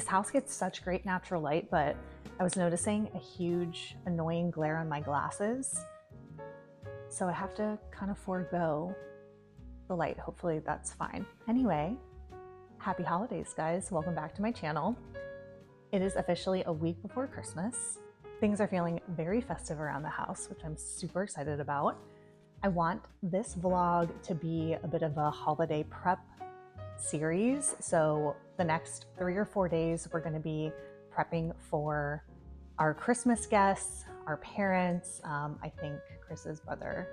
This house gets such great natural light, but I was noticing a huge annoying glare on my glasses. So I have to kind of forego the light. Hopefully that's fine. Anyway, happy holidays, guys. Welcome back to my channel. It is officially a week before Christmas. Things are feeling very festive around the house, which I'm super excited about. I want this vlog to be a bit of a holiday prep series. So the next 3 or 4 days, we're going to be prepping for our Christmas guests, our parents. I think Chris's brother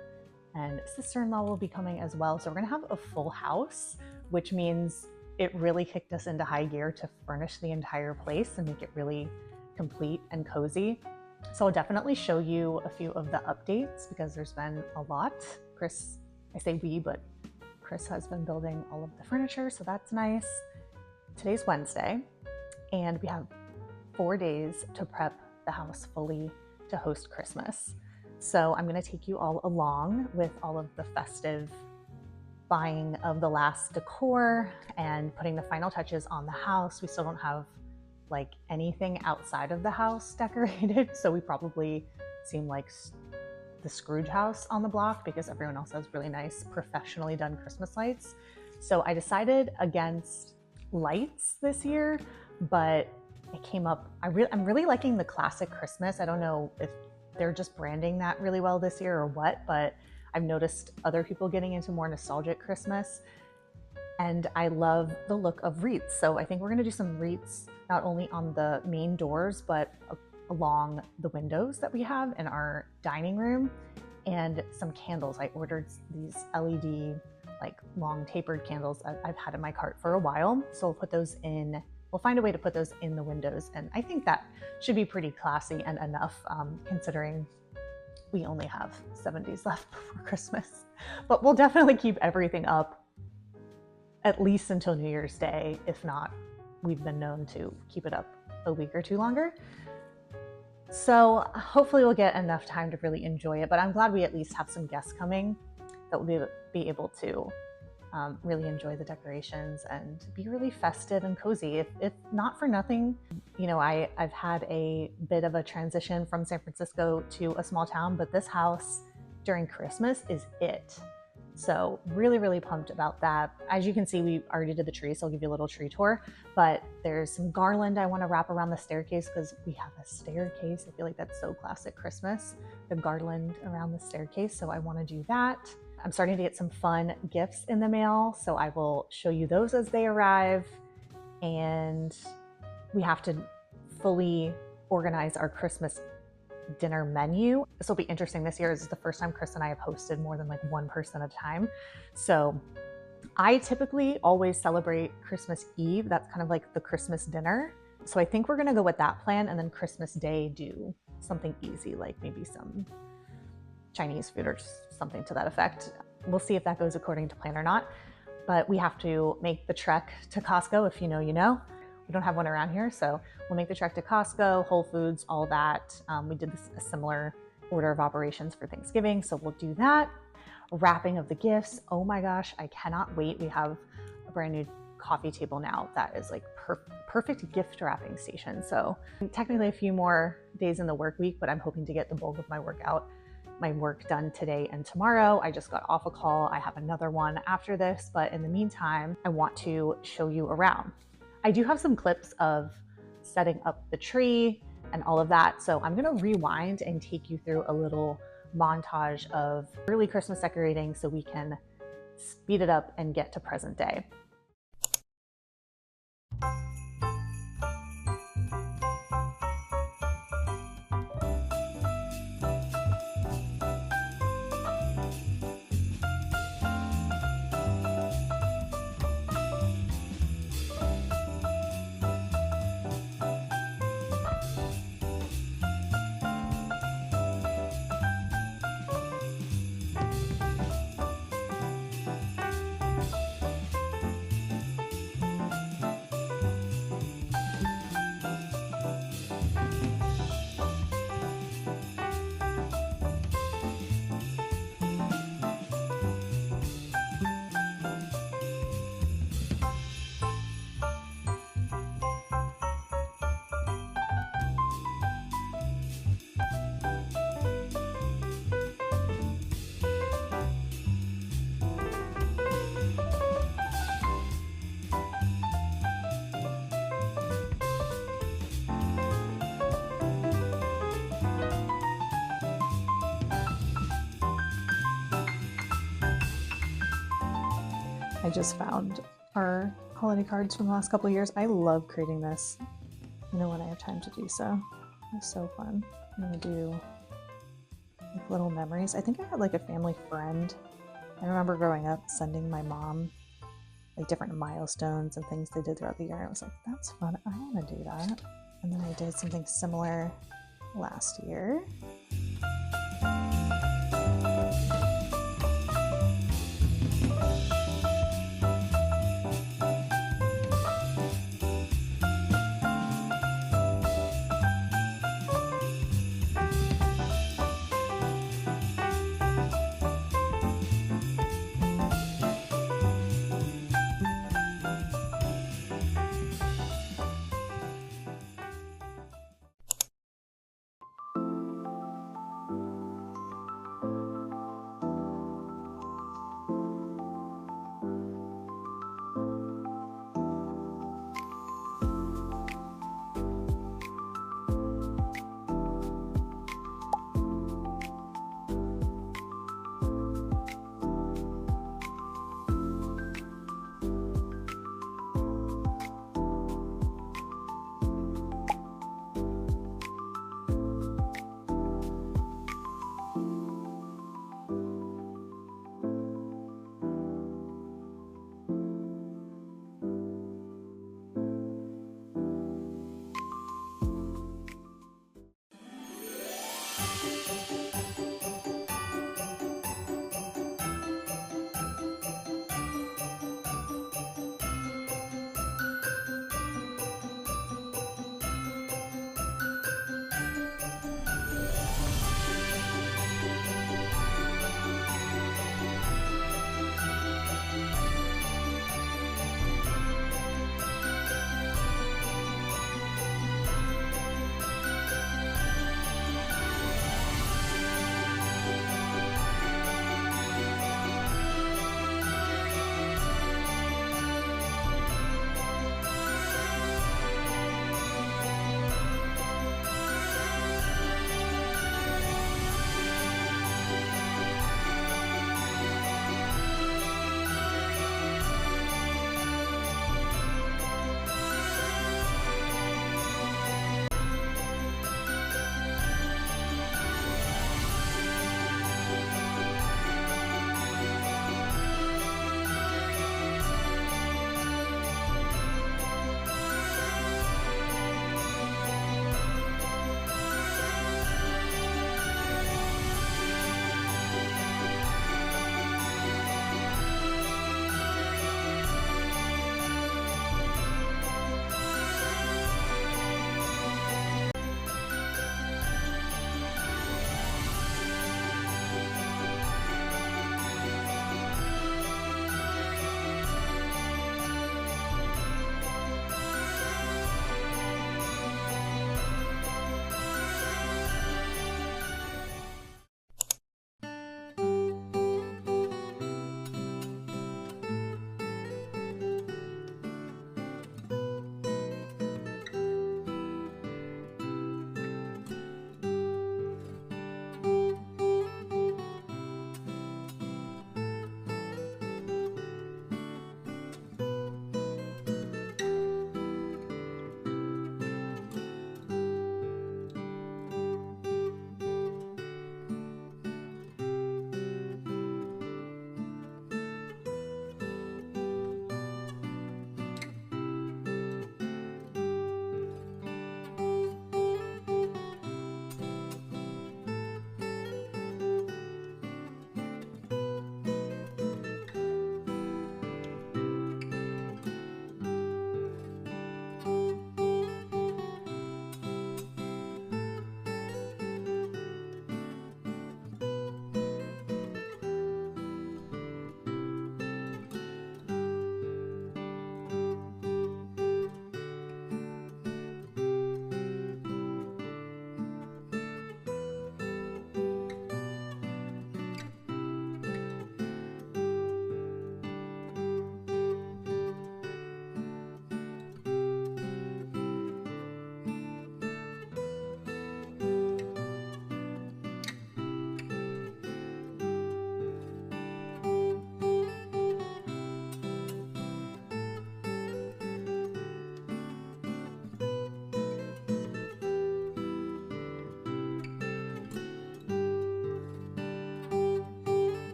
and sister-in-law will be coming as well. So we're going to have a full house, which means it really kicked us into high gear to furnish the entire place and make it really complete and cozy. So I'll definitely show you a few of the updates because there's been a lot. Chris, I say we, but Chris has been building all of the furniture, so that's nice. Today's Wednesday, and we have 4 days to prep the house fully to host Christmas. So I'm going to take you all along with all of the festive buying of the last decor and putting the final touches on the house. We still don't have like anything outside of the house decorated, so we probably seem like the Scrooge house on the block because everyone else has really nice professionally done Christmas lights. So I decided against lights this year, but it came up, I'm really liking the classic Christmas. I don't know if they're just branding that really well this year or what, but I've noticed other people getting into more nostalgic Christmas, and I love the look of wreaths. So I think we're gonna do some wreaths not only on the main doors, but along the windows that we have in our dining room, and some candles. I ordered these LED, like long tapered candles I've had in my cart for a while. So we'll put those in, we'll find a way to put those in the windows. And I think that should be pretty classy and enough, considering we only have 7 days left before Christmas. But we'll definitely keep everything up at least until New Year's Day. If not, we've been known to keep it up a week or 2 longer. So hopefully we'll get enough time to really enjoy it, but I'm glad we at least have some guests coming that will be able to really enjoy the decorations and be really festive and cozy. If not for nothing, you know, I've had a bit of a transition from San Francisco to a small town, but this house during Christmas is it. So really pumped about that. As you can see, we already did the tree, so I'll give you a little tree tour, but there's some garland I want to wrap around the staircase because we have a staircase. I feel like that's so classic Christmas, the garland around the staircase. So I want to do that. I'm starting to get some fun gifts in the mail, so I will show you those as they arrive. And we have to fully organize our Christmas dinner menu. This will be interesting this year. This is the first time Chris and I have hosted more than like one person at a time. So I typically always celebrate Christmas Eve. That's kind of like the Christmas dinner. So I think we're gonna go with that plan, and then Christmas Day do something easy, like maybe some Chinese food or just something to that effect. We'll see if that goes according to plan or not, but we have to make the trek to Costco. If you know, you know. We don't have one around here, so we'll make the trek to Costco, Whole Foods, all that. We did a similar order of operations for Thanksgiving, so we'll do that. Wrapping of the gifts. Oh my gosh, I cannot wait. We have a brand new coffee table now that is like perfect gift wrapping station. So technically a few more days in the work week, but I'm hoping to get the bulk of my work done today and tomorrow. I just got off a call. I have another one after this, but in the meantime, I want to show you around. I do have some clips of setting up the tree and all of that. So I'm gonna rewind and take you through a little montage of early Christmas decorating so we can speed it up and get to present day. I just found our holiday cards from the last couple of years. I love creating this, when I have time to do so. It's so fun. I'm gonna do like little memories. I think I had like a family friend. I remember growing up sending my mom like different milestones and things they did throughout the year. I was like, that's fun. I want to do that. And then I did something similar last year.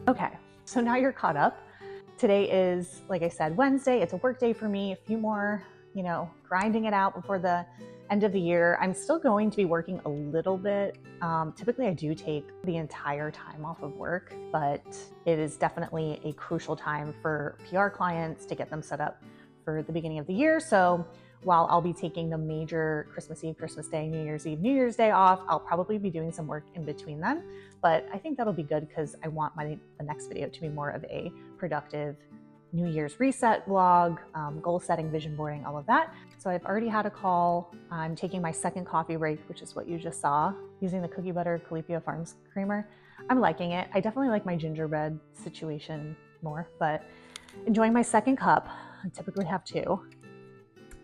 Okay, so now you're caught up. Today is, like I said, Wednesday. It's a work day for me. A few more, grinding it out before the end of the year. I'm still going to be working a little bit. Typically, I do take the entire time off of work, but it is definitely a crucial time for PR clients to get them set up for the beginning of the year. So while I'll be taking the major Christmas Eve, Christmas Day, New Year's Eve, New Year's Day off, I'll probably be doing some work in between them. But I think that'll be good because I want the next video to be more of a productive New Year's reset vlog, goal setting, vision boarding, all of that. So I've already had a call. I'm taking my second coffee break, which is what you just saw, using the cookie butter Calipio Farms creamer. I'm liking it. I definitely like my gingerbread situation more, but enjoying my second cup. I typically have two.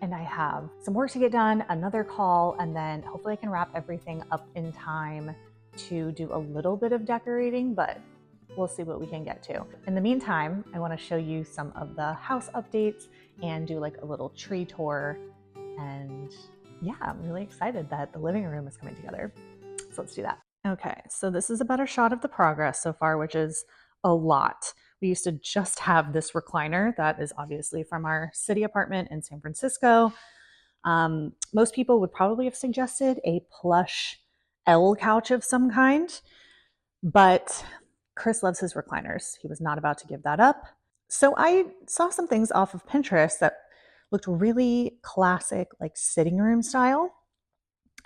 And I have some work to get done, another call, and then hopefully I can wrap everything up in time to do a little bit of decorating, but we'll see what we can get to. In the meantime, I want to show you some of the house updates and do like a little tree tour. And yeah, I'm really excited that the living room is coming together. So let's do that. Okay, so this is a better shot of the progress so far, which is a lot. We used to just have this recliner that is obviously from our city apartment in San Francisco. Most people would probably have suggested a plush L couch of some kind, but Chris loves his recliners. He was not about to give that up. So I saw some things off of Pinterest that looked really classic, like sitting room style.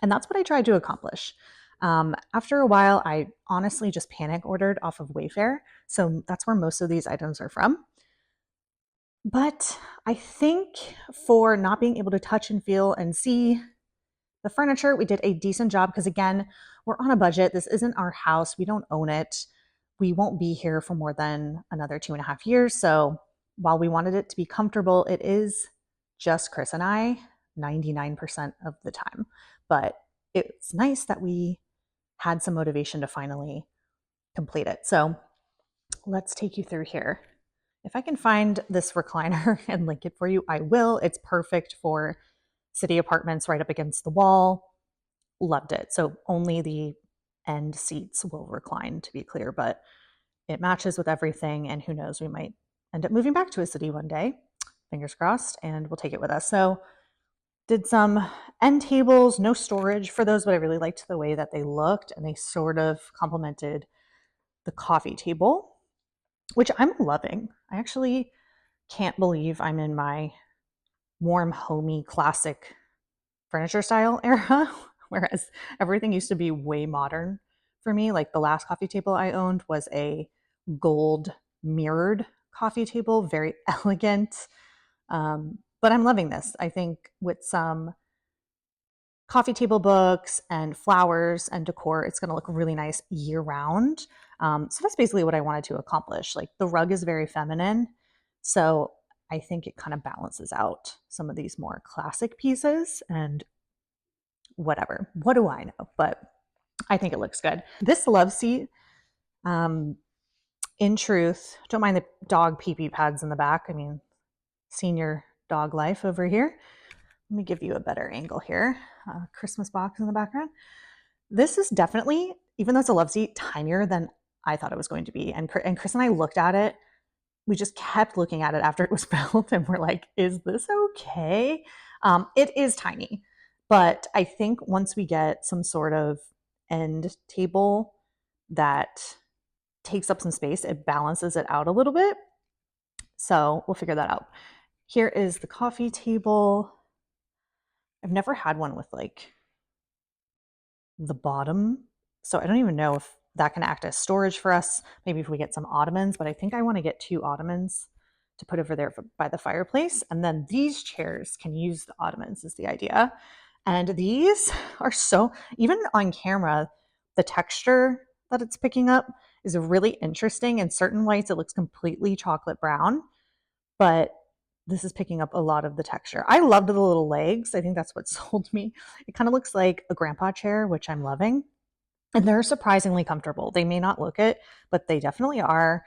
And that's what I tried to accomplish. After a while, I honestly just panic ordered off of Wayfair. So that's where most of these items are from. But I think for not being able to touch and feel and see the furniture, we did a decent job because, again, we're on a budget. This isn't our house. We don't own it. We won't be here for more than another 2.5 years. So while we wanted it to be comfortable, it is just Chris and I 99% of the time. But it's nice that we had some motivation to finally complete it. So let's take you through here. If I can find this recliner and link it for you, I will. It's perfect for city apartments right up against the wall. Loved it. So only the end seats will recline, to be clear, but it matches with everything. And who knows, we might end up moving back to a city one day. Fingers crossed, and we'll take it with us. So did some end tables, no storage for those, but I really liked the way that they looked and they sort of complemented the coffee table, which I'm loving. I actually can't believe I'm in my warm, homey, classic furniture style era, whereas everything used to be way modern for me. Like the last coffee table I owned was a gold mirrored coffee table, very elegant. But I'm loving this. I think with some coffee table books and flowers and decor, it's going to look really nice year round. So that's basically what I wanted to accomplish. Like the rug is very feminine. So I think it kind of balances out some of these more classic pieces and whatever. What do I know? But I think it looks good. This love seat, in truth, don't mind the dog pee-pee pads in the back. I mean, senior dog life over here. Let me give you a better angle here. Christmas box in the background. This is definitely, even though it's a love seat, tinier than I thought it was going to be. And Chris and I looked at it. We just kept looking at it after it was built and we're like, is this okay? It is tiny, but I think once we get some sort of end table that takes up some space, it balances it out a little bit. So we'll figure that out. Here is the coffee table. I've never had one with like the bottom, so I don't even know if that can act as storage for us. Maybe if we get some ottomans, but I think I want to get 2 ottomans to put over there by the fireplace. And then these chairs can use the ottomans is the idea. And these are so, even on camera, the texture that it's picking up is really interesting. In certain lights, it looks completely chocolate brown, but this is picking up a lot of the texture. I loved the little legs. I think that's what sold me. It kind of looks like a grandpa chair, which I'm loving. And they're surprisingly comfortable. They may not look it, but they definitely are.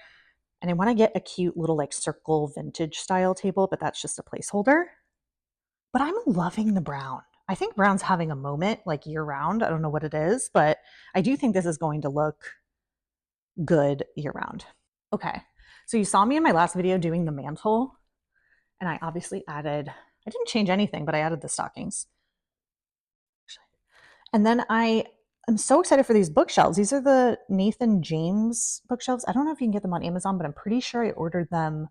And I want to get a cute little like circle vintage style table, but that's just a placeholder. But I'm loving the brown. I think brown's having a moment like year round. I don't know what it is, but I do think this is going to look good year round. Okay, so you saw me in my last video doing the mantle, and I obviously added, I didn't change anything, but I added the stockings. And then I am so excited for these bookshelves. These are the Nathan James bookshelves. I don't know if you can get them on Amazon, but I'm pretty sure I ordered them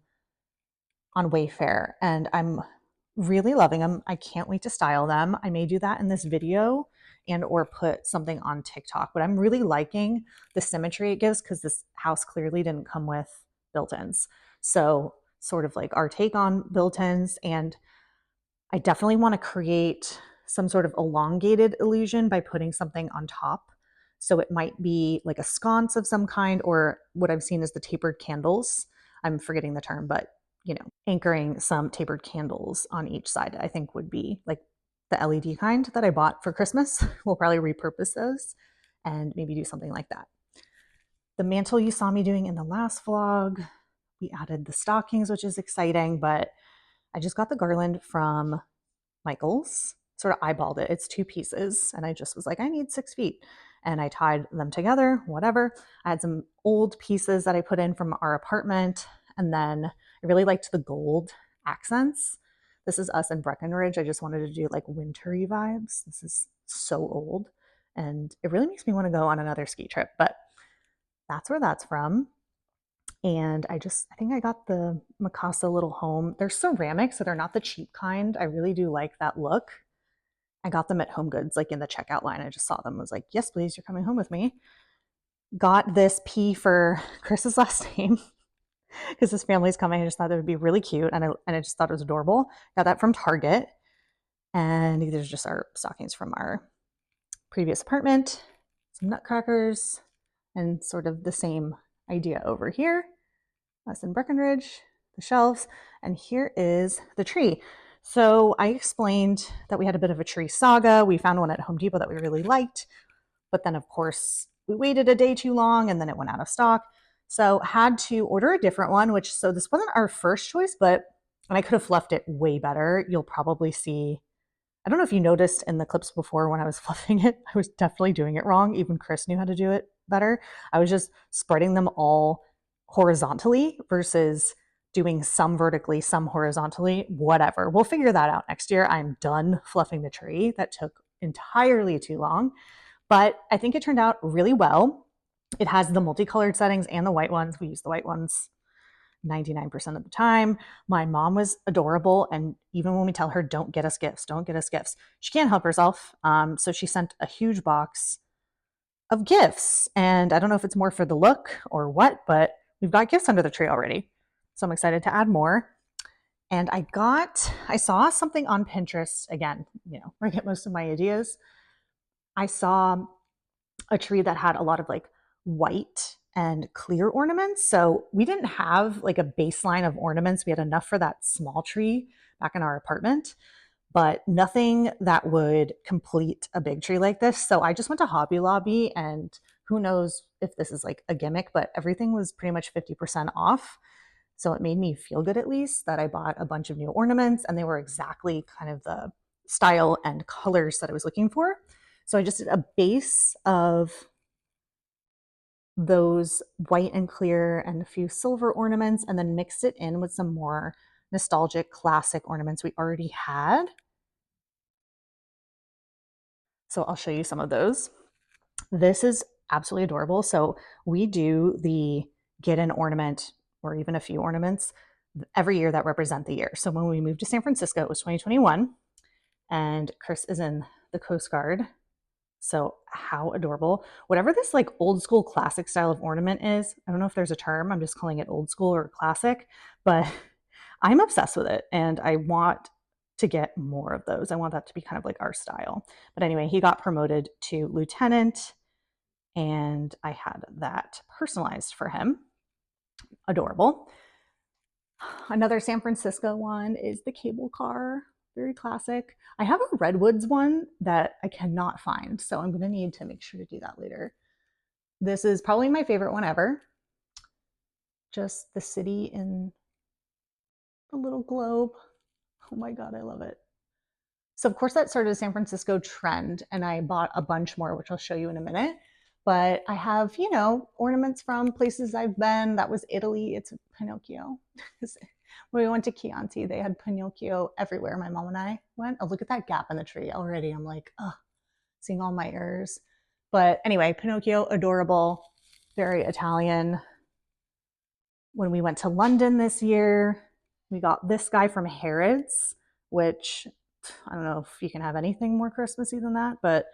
on Wayfair, and I'm really loving them. I can't wait to style them. I may do that in this video and or put something on TikTok, but I'm really liking the symmetry it gives because this house clearly didn't come with built-ins. So sort of like our take on built-ins, and I definitely want to create some sort of elongated illusion by putting something on top. So it might be like a sconce of some kind, or what I've seen is the tapered candles. I'm forgetting the term, but anchoring some tapered candles on each side, I think would be like the LED kind that I bought for Christmas. We'll probably repurpose those and maybe do something like that. The mantle you saw me doing in the last vlog, we added the stockings, which is exciting, but I just got the garland from Michael's, sort of eyeballed it. It's 2 pieces. And I just was like, I need 6 feet. And I tied them together, whatever. I had some old pieces that I put in from our apartment. And then I really liked the gold accents. This is us in Breckenridge. I just wanted to do like wintry vibes. This is so old. And it really makes me want to go on another ski trip. But that's where that's from. And I think I got the Mikasa little home. They're ceramic, so they're not the cheap kind. I really do like that look. I got them at HomeGoods, like in the checkout line. I just saw them, was like, yes, please, you're coming home with me. Got this P for Chris's last name because his family's coming. I just thought it would be really cute, and I just thought it was adorable. Got that from Target. And these are just our stockings from our previous apartment. Some nutcrackers, and sort of the same idea over here. Us in Breckenridge, the shelves, and here is the tree. So I explained that we had a bit of a tree saga. We found one at Home Depot that we really liked, but then of course we waited a day too long and then it went out of stock. So had to order a different one, so this wasn't our first choice, and I could have fluffed it way better. You'll probably see, I don't know if you noticed in the clips before when I was fluffing it, I was definitely doing it wrong. Even Chris knew how to do it better. I was just spreading them all horizontally versus doing some vertically, some horizontally, whatever. We'll figure that out next year. I'm done fluffing the tree. That took entirely too long, but I think it turned out really well. It has the multicolored settings and the white ones. We use the white ones 99% of the time. My mom was adorable. And even when we tell her, don't get us gifts, she can't help herself. So she sent a huge box of gifts. And I don't know if it's more for the look or what, but we've got gifts under the tree already. So I'm excited to add more. And I saw something on Pinterest again, where I get most of my ideas. I saw a tree that had a lot of like white and clear ornaments. So we didn't have like a baseline of ornaments. We had enough for that small tree back in our apartment, but nothing that would complete a big tree like this. So I just went to Hobby Lobby, and who knows if this is like a gimmick, but everything was pretty much 50% off. So it made me feel good, at least, that I bought a bunch of new ornaments and they were exactly kind of the style and colors that I was looking for. So I just did a base of those white and clear and a few silver ornaments, and then mixed it in with some more nostalgic classic ornaments we already had. So I'll show you some of those. This is absolutely adorable. So we do the get an ornament or even a few ornaments every year that represent the year. So when we moved to San Francisco, it was 2021, and Chris is in the Coast Guard. So how adorable. Whatever this like old school classic style of ornament is, I don't know if there's a term, I'm just calling it old school or classic, but I'm obsessed with it and I want to get more of those. I want that to be kind of like our style. But anyway, he got promoted to lieutenant and I had that personalized for him. Adorable. Another San Francisco one is the cable car. Very classic. I have a Redwoods one that I cannot find, so I'm going to need to make sure to do that later. This is probably my favorite one ever. Just the city in a little globe. Oh my God, I love it. So of course that started a San Francisco trend and I bought a bunch more, which I'll show you in a minute. But I have, you know, ornaments from places I've been. That was Italy. It's a Pinocchio. When we went to Chianti, they had Pinocchio everywhere. My mom and I went. Oh, look at that gap in the tree already. I'm like, oh, seeing all my errors. But anyway, Pinocchio, adorable, very Italian. When we went to London this year, we got this guy from Harrods, which I don't know if you can have anything more Christmassy than that, but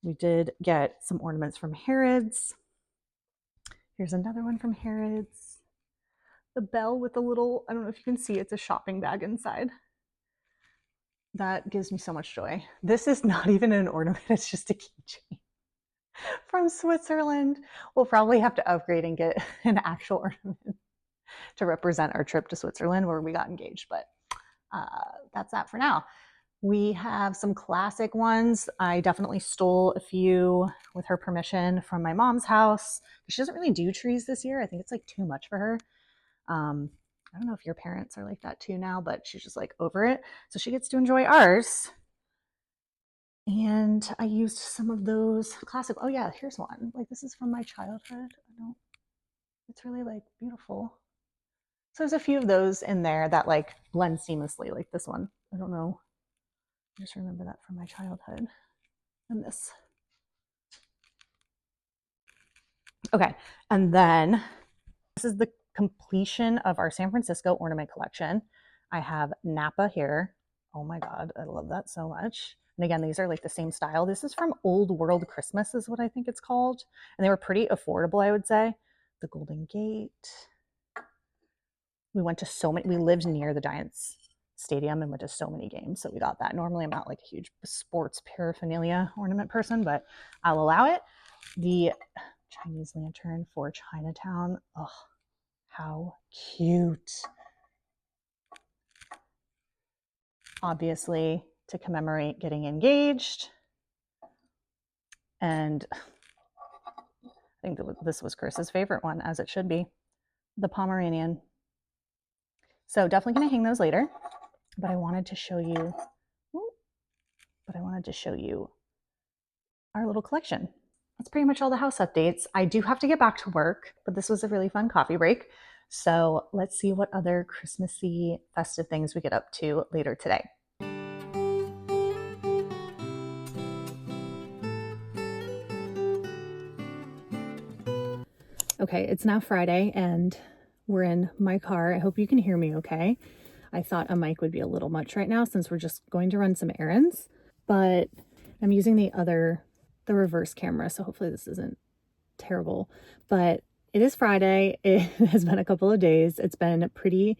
we did get some ornaments from Harrods. Here's another one from Harrods. The bell with the little, I don't know if you can see, it's a shopping bag inside. That gives me so much joy. This is not even an ornament, it's just a keychain from Switzerland. We'll probably have to upgrade and get an actual ornament to represent our trip to Switzerland where we got engaged, but that's that for now. We have some classic ones. I definitely stole a few with her permission from my mom's house. She doesn't really do trees this year. I think it's like too much for her. I don't know if your parents are like that too now, but she's just like over it. So she gets to enjoy ours. And I used some of those classic. Oh yeah, here's one. Like this is from my childhood. It's really like beautiful. So there's a few of those in there that like blend seamlessly, like this one. I don't know. I just remember that from my childhood. And this. Okay, and then this is the completion of our San Francisco ornament collection. I have Napa here. Oh my God, I love that so much. And again, these are like the same style. This is from Old World Christmas is what I think it's called. And they were pretty affordable, I would say. The Golden Gate. We went to so many, we lived near the Giants stadium and went to so many games. So we got that. Normally I'm not like a huge sports paraphernalia ornament person, but I'll allow it. The Chinese lantern for Chinatown. Oh, how cute. Obviously to commemorate getting engaged. And I think this was Chris's favorite one, as it should be. The Pomeranian. So definitely going to hang those later. But I wanted to show you our little collection. That's pretty much all the house updates. I do have to get back to work, but this was a really fun coffee break. So let's see what other Christmassy festive things we get up to later today. Okay, it's now Friday and we're in my car. I hope you can hear me okay. I thought a mic would be a little much right now since we're just going to run some errands, but I'm using the reverse camera, so hopefully this isn't terrible. But it is Friday. It has been a couple of days. It's been pretty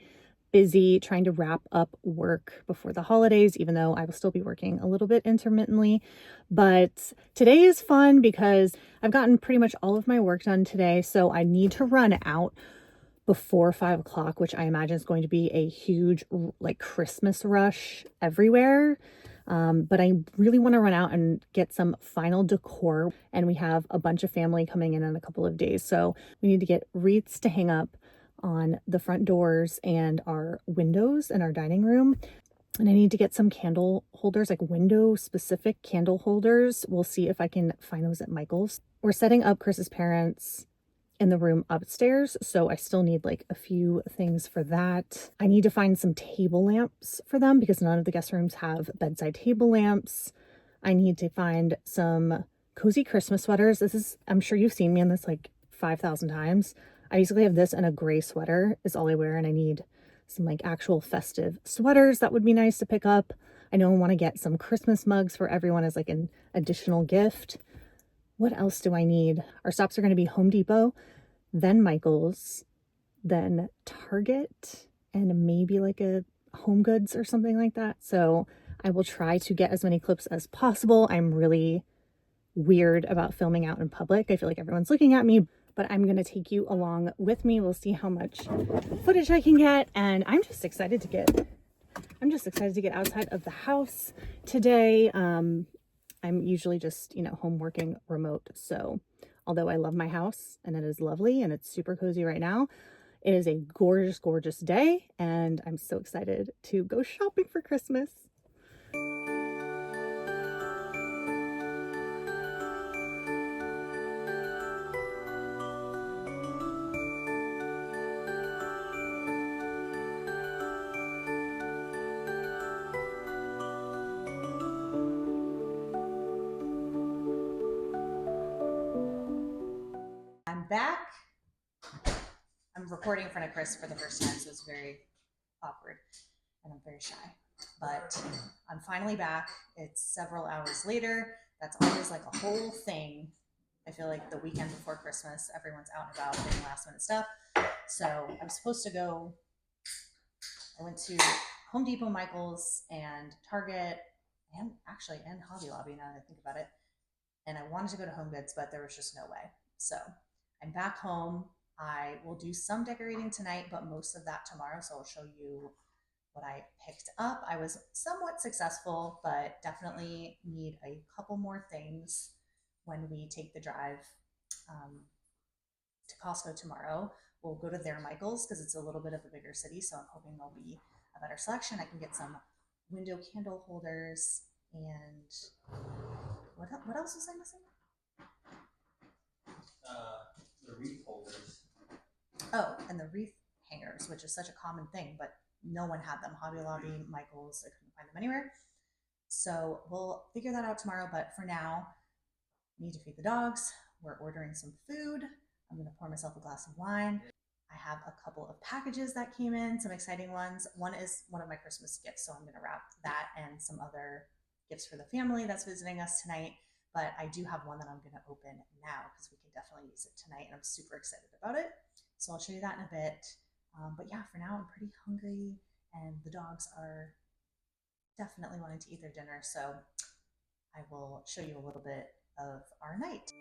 busy trying to wrap up work before the holidays, even though I will still be working a little bit intermittently. But today is fun because I've gotten pretty much all of my work done today, so I need to run out before 5 o'clock, which I imagine is going to be a huge like Christmas rush everywhere. But I really want to run out and get some final decor, and we have a bunch of family coming in a couple of days. So we need to get wreaths to hang up on the front doors and our windows in our dining room. And I need to get some candle holders, like window specific candle holders. We'll see if I can find those at Michael's. We're setting up Chris's parents in the room upstairs, so I still need like a few things for that. I need to find some table lamps for them because none of the guest rooms have bedside table lamps. I need to find some cozy Christmas sweaters. I'm sure you've seen me in this like 5,000 times. I basically have this and a gray sweater is all I wear, and I need some like actual festive sweaters that would be nice to pick up. I know I want to get some Christmas mugs for everyone as like an additional gift. What else do I need? Our stops are going to be Home Depot, then Michael's, then Target, and maybe like a Home Goods or something like that. So I will try to get as many clips as possible. I'm really weird about filming out in public. I feel like everyone's looking at me, but I'm going to take you along with me. We'll see how much footage I can get. And I'm just excited to get outside of the house today. I'm usually just, home working remote. So although I love my house and it is lovely and it's super cozy right now, it is a gorgeous, gorgeous day. And I'm so excited to go shopping for Christmas. I'm back. I'm recording in front of Chris for the first time, so it's very awkward and I'm very shy. But I'm finally back. It's several hours later. That's always like a whole thing. I feel like the weekend before Christmas, everyone's out and about doing last minute stuff. So I'm supposed to go. I went to Home Depot, Michael's, and Target, and Hobby Lobby now that I think about it. And I wanted to go to Home Goods, but there was just no way. So I'm back home. I will do some decorating tonight, but most of that tomorrow. So I'll show you what I picked up. I was somewhat successful, but definitely need a couple more things when we take the drive to Costco tomorrow. We'll go to their Michael's because it's a little bit of a bigger city, so I'm hoping there'll be a better selection. I can get some window candle holders and what else was I missing? The wreath holders. Oh, and the wreath hangers, which is such a common thing, but no one had them. Hobby Lobby, Michael's, I couldn't find them anywhere. So we'll figure that out tomorrow. But for now, I need to feed the dogs. We're ordering some food. I'm going to pour myself a glass of wine. I have a couple of packages that came in, some exciting ones. One is one of my Christmas gifts, so I'm going to wrap that and some other gifts for the family that's visiting us tonight. But I do have one that I'm going to open now because we can definitely use it tonight, and I'm super excited about it. So I'll show you that in a bit. But yeah, for now I'm pretty hungry, and the dogs are definitely wanting to eat their dinner. So I will show you a little bit of our night.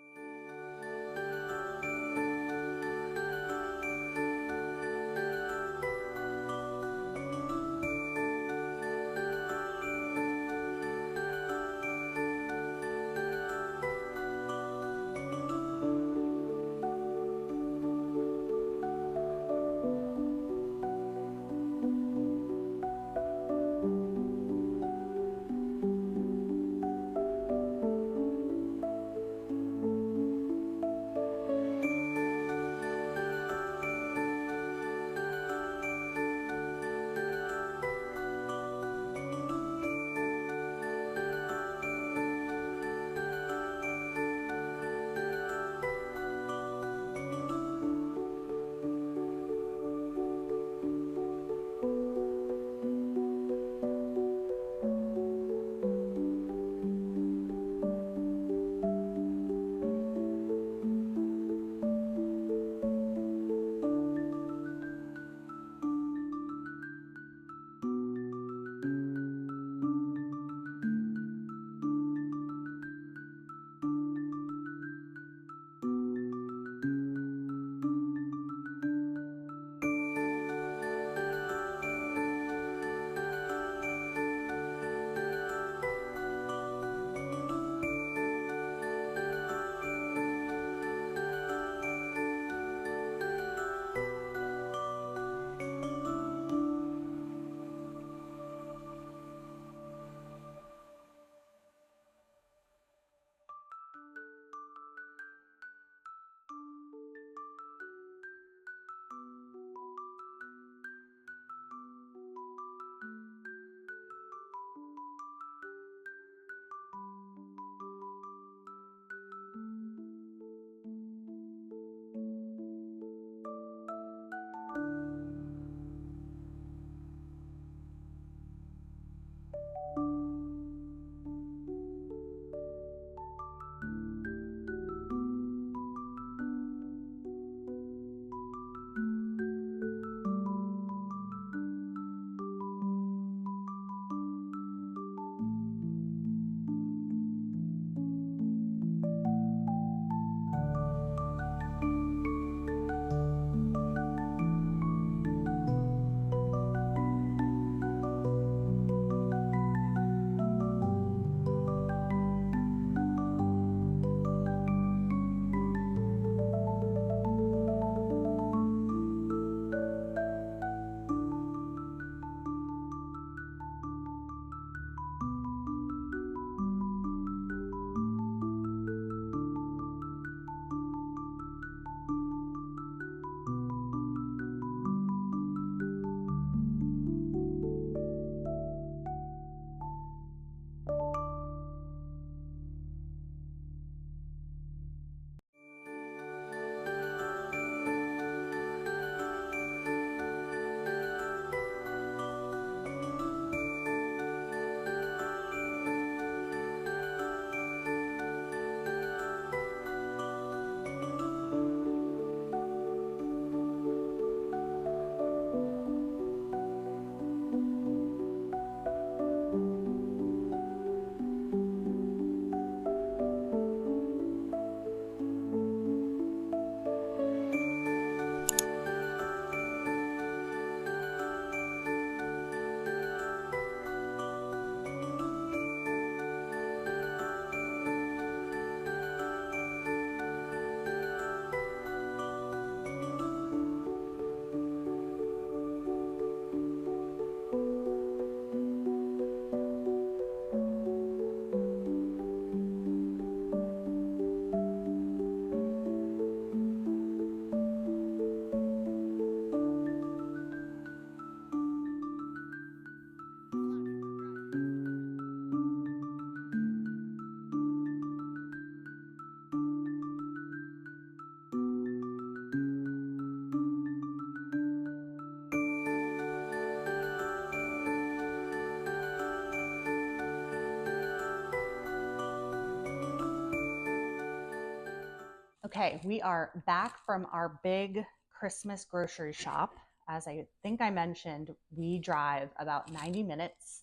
Okay, we are back from our big Christmas grocery shop. As I think I mentioned, we drive about 90 minutes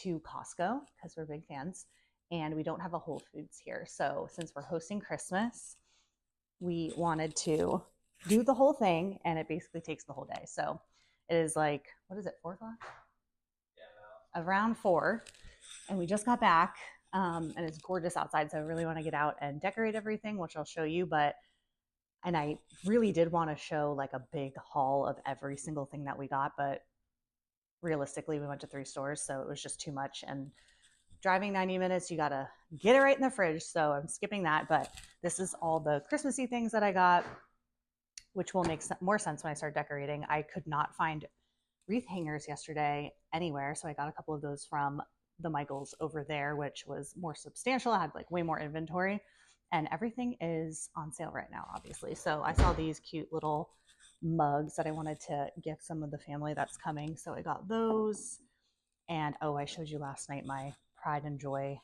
to Costco because we're big fans, and we don't have a Whole Foods here. So, since we're hosting Christmas, we wanted to do the whole thing, and it basically takes the whole day. So, it is like, what is it, 4 o'clock? Yeah, around 4. And we just got back, and it's gorgeous outside. So, I really want to get out and decorate everything, which I'll show you. And I really did want to show like a big haul of every single thing that we got, but realistically, we went to 3 stores, so it was just too much. And driving 90 minutes, you got to get it right in the fridge. So I'm skipping that. But this is all the Christmassy things that I got, which will make more sense when I start decorating. I could not find wreath hangers yesterday anywhere, so I got a couple of those from the Michaels over there, which was more substantial. I had like way more inventory, and everything is on sale right now, obviously. So I saw these cute little mugs that I wanted to gift some of the family that's coming, so I got those. And oh, I showed you last night my Pride and Joy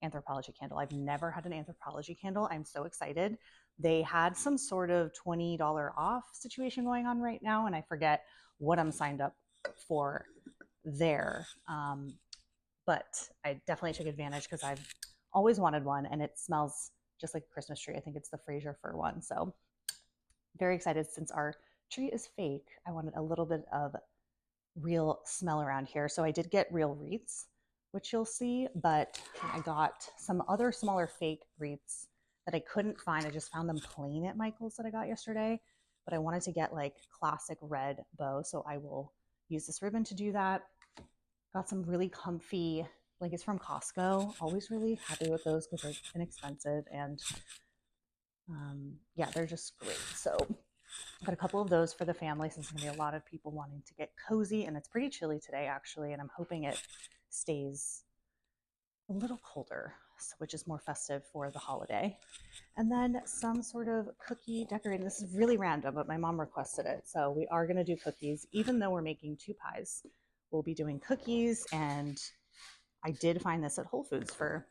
anthropology candle. I've never had an anthropology candle. I'm so excited. They had some sort of $20 off situation going on right now, and I forget what I'm signed up for there. But I definitely took advantage because I've always wanted one, and it smells just like a Christmas tree. I think it's the Fraser fir one. So very excited. Since our tree is fake, I wanted a little bit of real smell around here. So I did get real wreaths, which you'll see, but I got some other smaller fake wreaths that I couldn't find. I just found them plain at Michael's that I got yesterday, but I wanted to get like classic red bow. So I will use this ribbon to do that. Got some really comfy blankets from Costco. Always really happy with those because they're inexpensive, and yeah, they're just great. So got a couple of those for the family since there's going to be a lot of people wanting to get cozy, and it's pretty chilly today actually, and I'm hoping it stays a little colder, which is more festive for the holiday. And then some sort of cookie decorating. This is really random, but my mom requested it. So we are going to do cookies, even though we're making 2 pies. We'll be doing cookies, and I did find this at Whole Foods for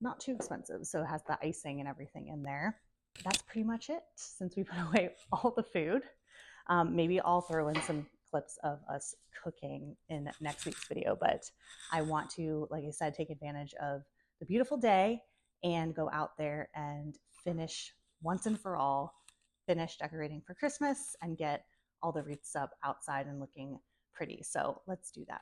not too expensive. So it has the icing and everything in there. That's pretty much it since we put away all the food. Maybe I'll throw in some clips of us cooking in next week's video, but I want to, like I said, take advantage of the beautiful day and go out there and finish once and for all, finish decorating for Christmas and get all the wreaths up outside and looking pretty. So let's do that.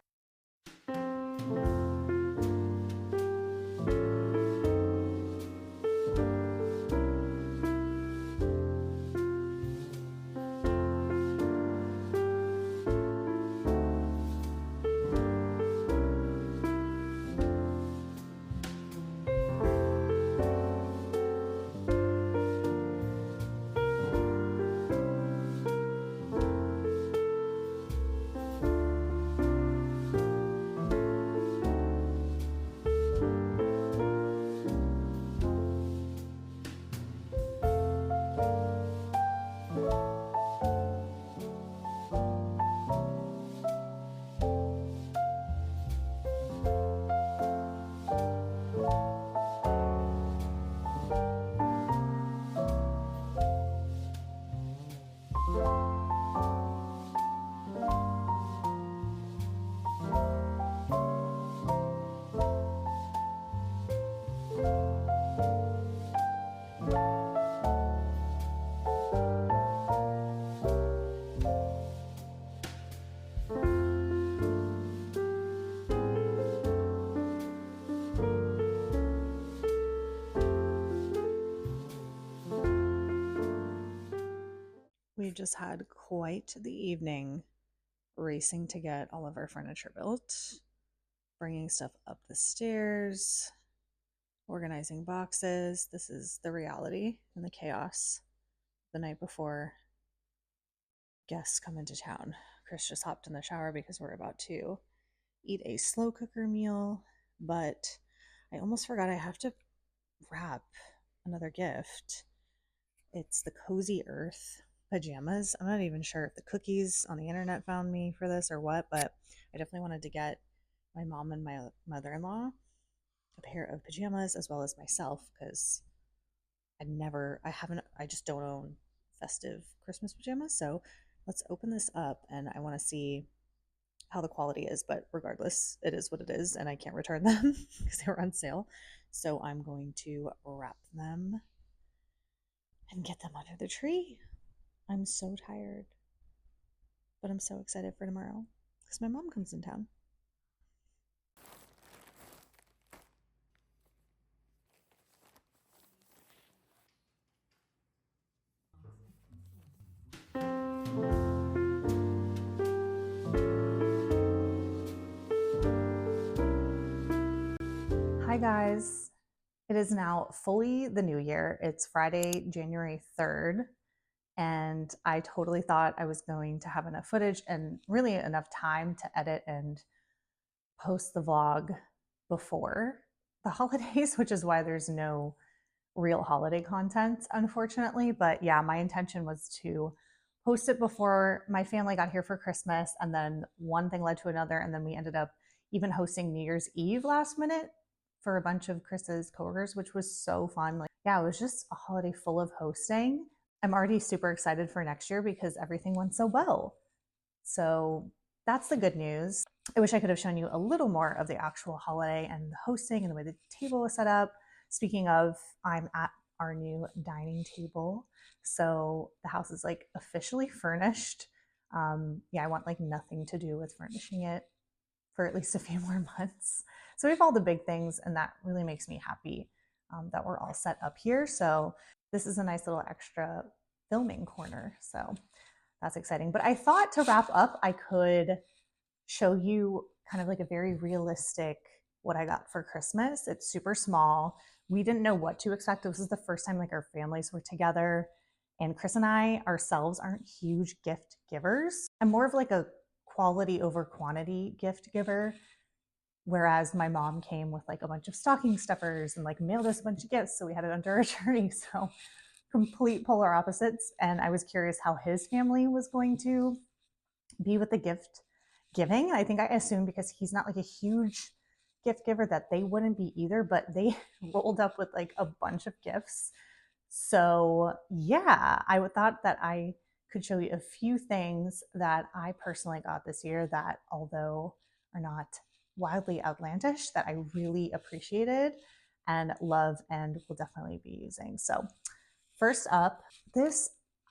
We've just had quite the evening racing to get all of our furniture built, bringing stuff up the stairs, organizing boxes. This is the reality and the chaos the night before guests come into town. Chris just hopped in the shower because we're about to eat a slow cooker meal, but I almost forgot I have to wrap another gift. It's the Cozy Earth pajamas. I'm not even sure if the cookies on the internet found me for this or what, but I definitely wanted to get my mom and my mother-in-law a pair of pajamas as well as myself because I just don't own festive Christmas pajamas. So let's open this up and I want to see how the quality is. But regardless, it is what it is, and I can't return them because they were on sale. So I'm going to wrap them and get them under the tree. I'm so tired, but I'm so excited for tomorrow because my mom comes in town. Hi, guys. It is now fully the new year. It's Friday, January 3rd, and I totally thought I was going to have enough footage and really enough time to edit and post the vlog before the holidays, which is why there's no real holiday content, unfortunately. But yeah, my intention was to post it before my family got here for Christmas, and then one thing led to another, and then we ended up even hosting New Year's Eve last minute for a bunch of Chris's coworkers, which was so fun. Like, yeah, it was just a holiday full of hosting. I'm already super excited for next year because everything went so well. So that's the good news. I wish I could have shown you a little more of the actual holiday and the hosting and the way the table was set up. Speaking of, I'm at our new dining table. So the house is like officially furnished. Yeah, I want like nothing to do with furnishing it for at least a few more months. So we have all the big things, and that really makes me happy that we're all set up here. So this is a nice little extra filming corner. So that's exciting. But I thought to wrap up, I could show you kind of like a very realistic what I got for Christmas. It's super small. We didn't know what to expect. This is the first time like our families were together. And Chris and I ourselves aren't huge gift givers. I'm more of like a quality over quantity gift giver. Whereas my mom came with like a bunch of stocking stuffers and like mailed us a bunch of gifts. So we had it under our tree. So complete polar opposites. And I was curious how his family was going to be with the gift giving. I think I assumed because he's not like a huge gift giver that they wouldn't be either, but they rolled up with like a bunch of gifts. So yeah, I thought that I could show you a few things that I personally got this year that, although are not wildly outlandish, that I really appreciated and love and will definitely be using. So first up,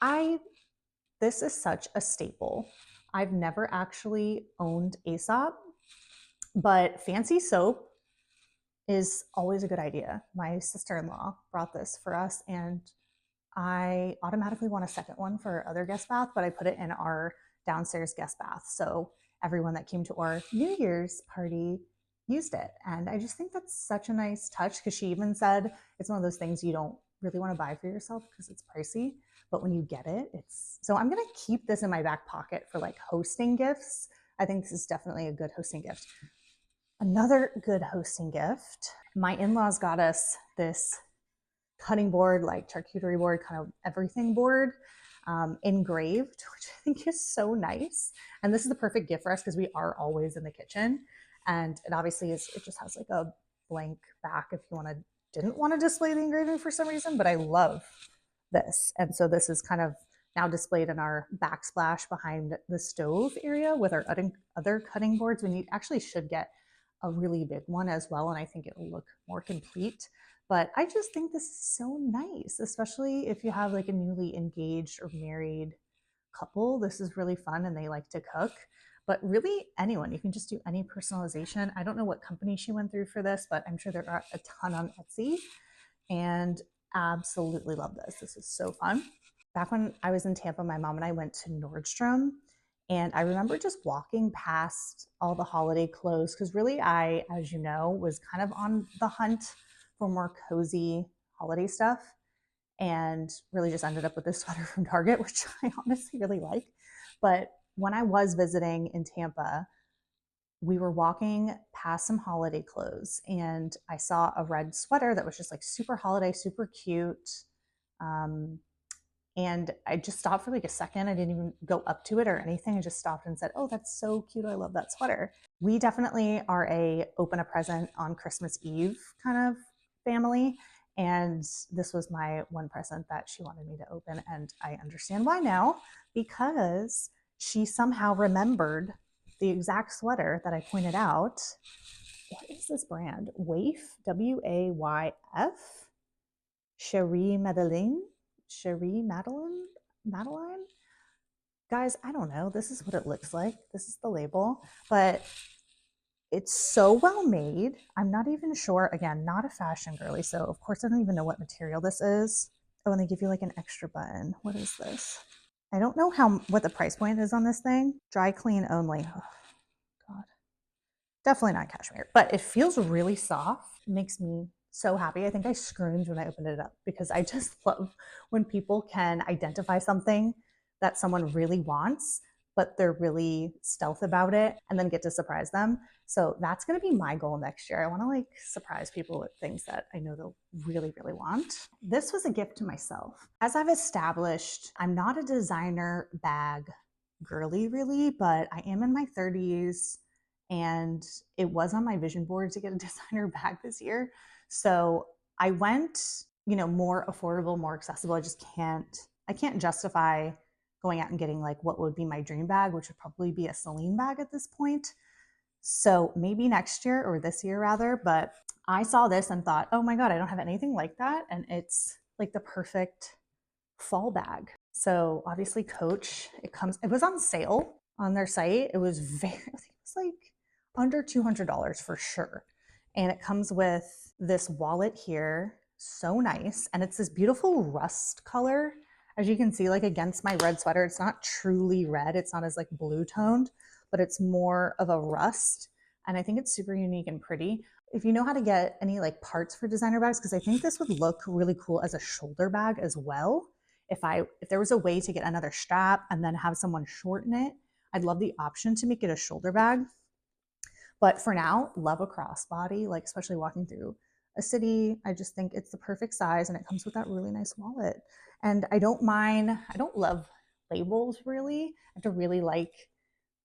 I this is such a staple. I've never actually owned Aesop, but fancy soap is always a good idea. My sister-in-law brought this for us, and I automatically want a second one for our other guest bath, but I put it in our downstairs guest bath. So everyone that came to our New Year's party used it. And I just think that's such a nice touch because she even said it's one of those things you don't really want to buy for yourself because it's pricey. But when you get it, it's so I'm going to keep this in my back pocket for like hosting gifts. I think this is definitely a good hosting gift. Another good hosting gift, my in-laws got us this cutting board, like charcuterie board, kind of everything board, engraved, which I think is so nice. And this is the perfect gift for us because we are always in the kitchen. And it obviously is, it just has like a blank back if you didn't want to display the engraving for some reason, but I love this. And so this is kind of now displayed in our backsplash behind the stove area with our other cutting boards. We actually should get a really big one as well, and I think it will look more complete. But I just think this is so nice, especially if you have like a newly engaged or married couple. This is really fun and they like to cook. But really, anyone, you can just do any personalization. I don't know what company she went through for this, but I'm sure there are a ton on Etsy. And absolutely love this. This is so fun. Back when I was in Tampa, my mom and I went to Nordstrom. And I remember just walking past all the holiday clothes because really, I, as you know, was kind of on the hunt for more cozy holiday stuff and really just ended up with this sweater from Target, which I honestly really like. But when I was visiting in Tampa, we were walking past some holiday clothes and I saw a red sweater that was just like super holiday, super cute. Um, and I just stopped for like a second. I didn't even go up to it or anything. I just stopped and said, "Oh, that's so cute. I love that sweater." We definitely are a open a present on Christmas Eve kind of family. And this was my one present that she wanted me to open. And I understand why now, because she somehow remembered the exact sweater that I pointed out. What is this brand? Waif, Wayf, Cherie Madeleine, Cherie Madeline. Guys, I don't know. This is what it looks like. This is the label, but it's so well made. I'm not even sure. Again, not a fashion girly, so of course I don't even know what material this is. Oh, and they give you like an extra button. What is this? I don't know what the price point is on this thing. Dry clean only. Oh, God. Definitely not cashmere, but it feels really soft. It makes me so happy. I think I screamed when I opened it up because I just love when people can identify something that someone really wants, but they're really stealth about it and then get to surprise them. So that's going to be my goal next year. I want to like surprise people with things that I know they'll really, really want. This was a gift to myself. As I've established, I'm not a designer bag girly really, but I am in my 30s and it was on my vision board to get a designer bag this year. So I went, more affordable, more accessible. I can't justify going out and getting like what would be my dream bag, which would probably be a Celine bag at this point. So maybe next year or this year rather, but I saw this and thought, oh my God, I don't have anything like that. And it's like the perfect fall bag. So obviously Coach, it was on sale on their site. It was I think it was like under $200 for sure. And it comes with this wallet here, so nice. And it's this beautiful rust color. As you can see, like against my red sweater, it's not truly red. It's not as like blue toned, but it's more of a rust. And I think it's super unique and pretty. If you know how to get any like parts for designer bags, because I think this would look really cool as a shoulder bag as well. If there was a way to get another strap and then have someone shorten it, I'd love the option to make it a shoulder bag. But for now, love a crossbody, like especially walking through a city. I just think it's the perfect size and it comes with that really nice wallet. And I don't love labels really. I have to really like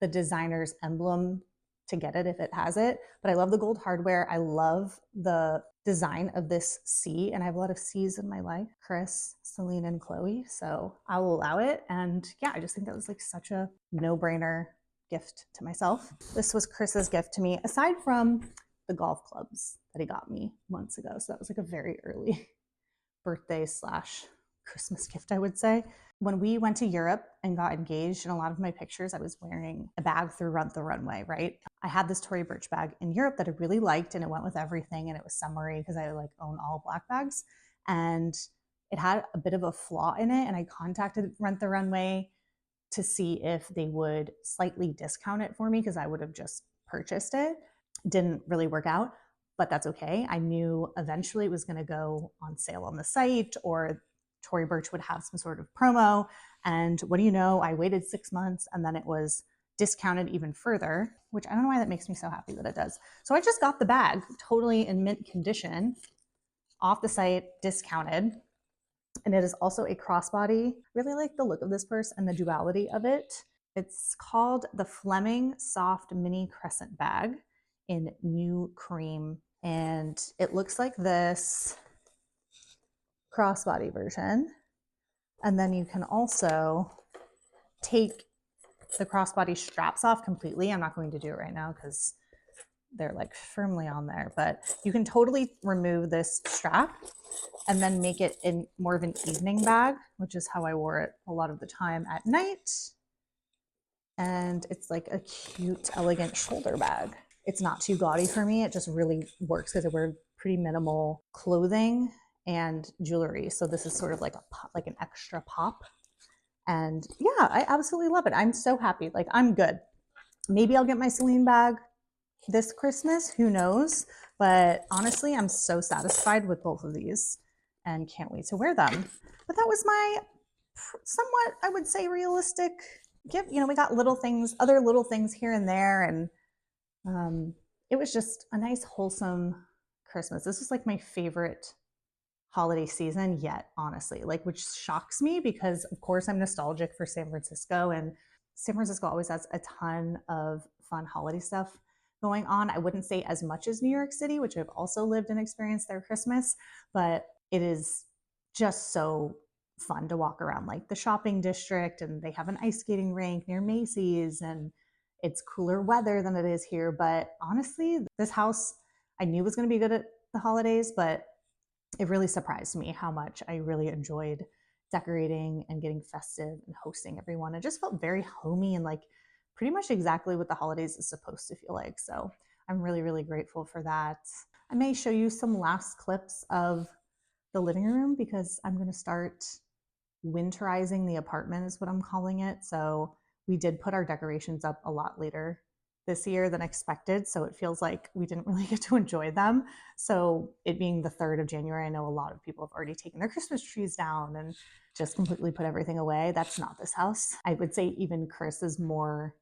the designer's emblem to get it if it has it. But I love the gold hardware. I love the design of this C, and I have a lot of C's in my life, Chris, Celine, and Chloe. So I will allow it. And yeah, I just think that was like such a no-brainer gift to myself. This was Chris's gift to me, aside from the golf clubs that he got me months ago. So that was like a very early birthday / Christmas gift, I would say. When we went to Europe and got engaged, in a lot of my pictures, I was wearing a bag through the runway, right? I had this Tory Burch bag in Europe that I really liked, and it went with everything, and it was summery because I like own all black bags. And it had a bit of a flaw in it, and I contacted Rent the Runway to see if they would slightly discount it for me because I would have just purchased it. Didn't really work out, but that's okay. I knew eventually it was going to go on sale on the site or Tory Burch would have some sort of promo. And what do you know? I waited 6 months and then it was discounted even further, which I don't know why that makes me so happy that it does. So I just got the bag totally in mint condition off the site, discounted. And it is also a crossbody. Really like the look of this purse and the duality of it. It's called the Fleming Soft Mini Crescent Bag in New Cream. And it looks like this crossbody version. And then you can also take the crossbody straps off completely. I'm not going to do it right now because they're like firmly on there, but you can totally remove this strap and then make it in more of an evening bag, which is how I wore it a lot of the time at night. And it's like a cute, elegant shoulder bag. It's not too gaudy for me. It just really works because I wear pretty minimal clothing and jewelry. So this is sort of like an extra pop. And yeah, I absolutely love it. I'm so happy. Like I'm good. Maybe I'll get my Celine bag this Christmas, who knows? But honestly, I'm so satisfied with both of these and can't wait to wear them. But that was my somewhat, I would say, realistic gift. We got other little things here and there, and it was just a nice, wholesome Christmas. This is like my favorite holiday season yet, honestly, which shocks me because of course I'm nostalgic for San Francisco, and San Francisco always has a ton of fun holiday stuff going on. I wouldn't say as much as New York City, which I've also lived and experienced their Christmas, but it is just so fun to walk around like the shopping district, and they have an ice skating rink near Macy's, and it's cooler weather than it is here. But honestly, this house I knew was going to be good at the holidays, but it really surprised me how much I really enjoyed decorating and getting festive and hosting everyone. It just felt very homey and like pretty much exactly what the holidays is supposed to feel like. So I'm really, really grateful for that. I may show you some last clips of the living room because I'm going to start winterizing the apartment, is what I'm calling it. So we did put our decorations up a lot later this year than expected. So it feels like we didn't really get to enjoy them. So it being the 3rd of January, I know a lot of people have already taken their Christmas trees down and just completely put everything away. That's not this house. I would say even Chris is more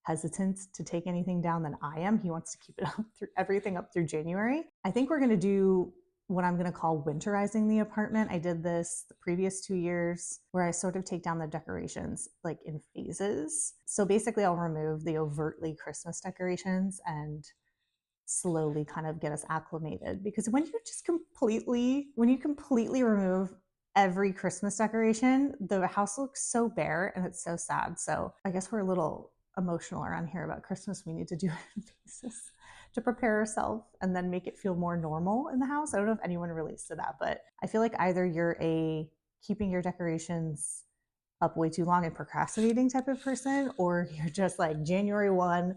hesitant to take anything down than I am. He wants to keep it up through everything up through January. I think we're going to do what I'm going to call winterizing the apartment. I did this the previous 2 years where I sort of take down the decorations like in phases. So basically I'll remove the overtly Christmas decorations and slowly kind of get us acclimated, because when you completely remove every Christmas decoration, the house looks so bare and it's so sad. So I guess we're a little emotional around here about Christmas. We need to do it in phases to prepare ourselves and then make it feel more normal in the house. I don't know if anyone relates to that, but I feel like either you're a keeping your decorations up way too long and procrastinating type of person, or you're just like January 1,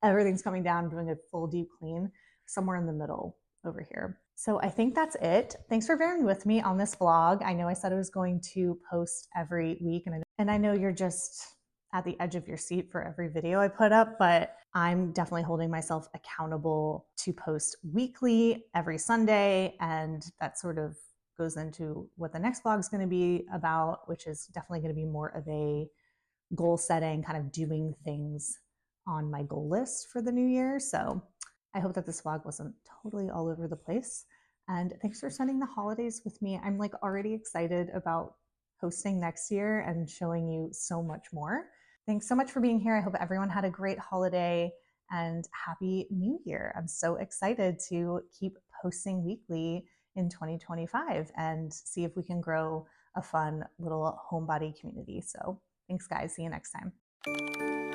everything's coming down, doing a full deep clean, somewhere in the middle over here. So I think that's it. Thanks for bearing with me on this vlog. I know I said I was going to post every week, and I know you're just at the edge of your seat for every video I put up, but I'm definitely holding myself accountable to post weekly every Sunday, and that sort of goes into what the next vlog is going to be about, which is definitely going to be more of a goal setting, kind of doing things on my goal list for the new year. So I hope that this vlog wasn't totally all over the place. And thanks for spending the holidays with me. I'm like already excited about hosting next year and showing you so much more. Thanks so much for being here. I hope everyone had a great holiday and happy new year. I'm so excited to keep posting weekly in 2025 and see if we can grow a fun little homebody community. So thanks guys. See you next time.